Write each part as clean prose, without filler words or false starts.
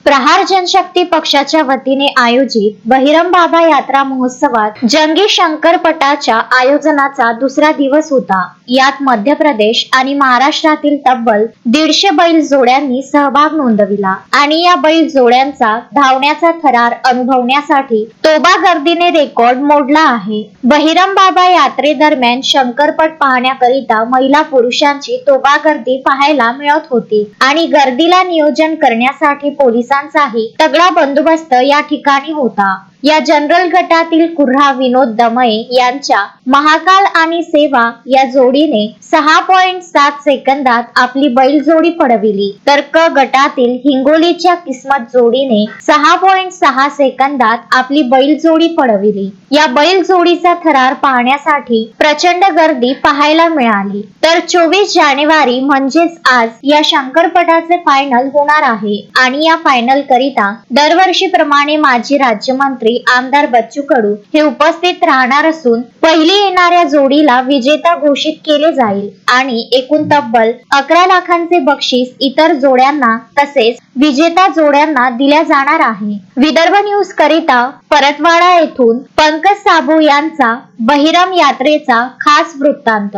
प्रहार जनशक्ती पक्षाच्या वतीने आयोजित बहिरम बाबा यात्रा महोत्सवात जंगी शंकरपटाच्या आयोजनाचा दुसरा दिवस होता। यात मध्य प्रदेश आणि महाराष्ट्रातील तब्बल 150 बैल जोड्यांनी सहभाग नोंदविला आणि या बैल जोड्यांचा धावण्याचा थरार अनुभवण्यासाठी तोबा गर्दीने रेकॉर्ड मोडला आहे। बहिरम बाबा यात्रेदरम्यान शंकरपट पाहण्याकरिता महिला पुरुषांची तोबा गर्दी पाहायला मिळत होती आणि गर्दीला नियोजन करण्यासाठी पोलिसांचाही तगडा बंदोबस्त या ठिकाणी होता। या जनरल गटातील कुर्हा विनोद दमये यांच्या महाकाल आणि सेवा या जोडीने 6.7 सेकंदात आपली बैल जोडी पळविली, तर क गटातील हिंगोलीच्या किस्मत जोडीने 6.6 सेकंदात आपली बैल जोडी पळविली। या बैल जोडीचा थरार पाहण्यासाठी प्रचंड गर्दी पाहायला मिळाली। तर 24 जानेवारी म्हणजेच आज या शंकरपटाचे फायनल होणार आहे आणि या फायनल करिता दरवर्षीप्रमाणे माजी राज्यमंत्री आमदार बच्चू कडू हे उपस्थित राहणार असून पहिली येणाऱ्या जोडीला विजेता घोषित केले जाईल आणि एकूण तब्बल 11 लाखांचे बक्षीस इतर जोड्यांना तसेच विजेता जोड्यांना दिल्या जाणार आहे। विदर्भ न्यूज करिता परतवाडा येथून पंकज साबू यांचा बहिरम यात्रेचा खास वृत्तांत।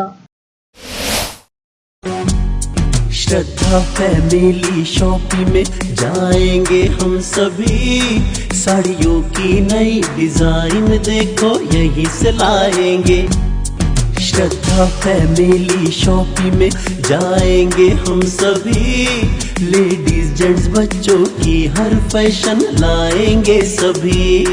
श्रद्धा फैमिली शॉपिंग में जाएंगे हम सभी, साड़ियों की नई डिजाइन देखो यहीं से लाएंगे। श्रद्धा फैमिली शॉपिंग में जाएंगे हम सभी, लेडीज जेंट्स बच्चों की हर फैशन लाएंगे सभी।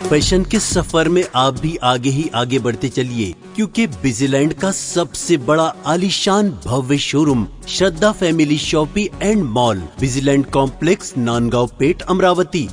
फैशन के सफर में आप भी आगे ही आगे बढ़ते चलिए, क्योंकि बिजीलैंड का सबसे बड़ा आलीशान भव्य showroom Shraddha family shopping and mall, Busyland complex, Nandgaon Peth, Amravati.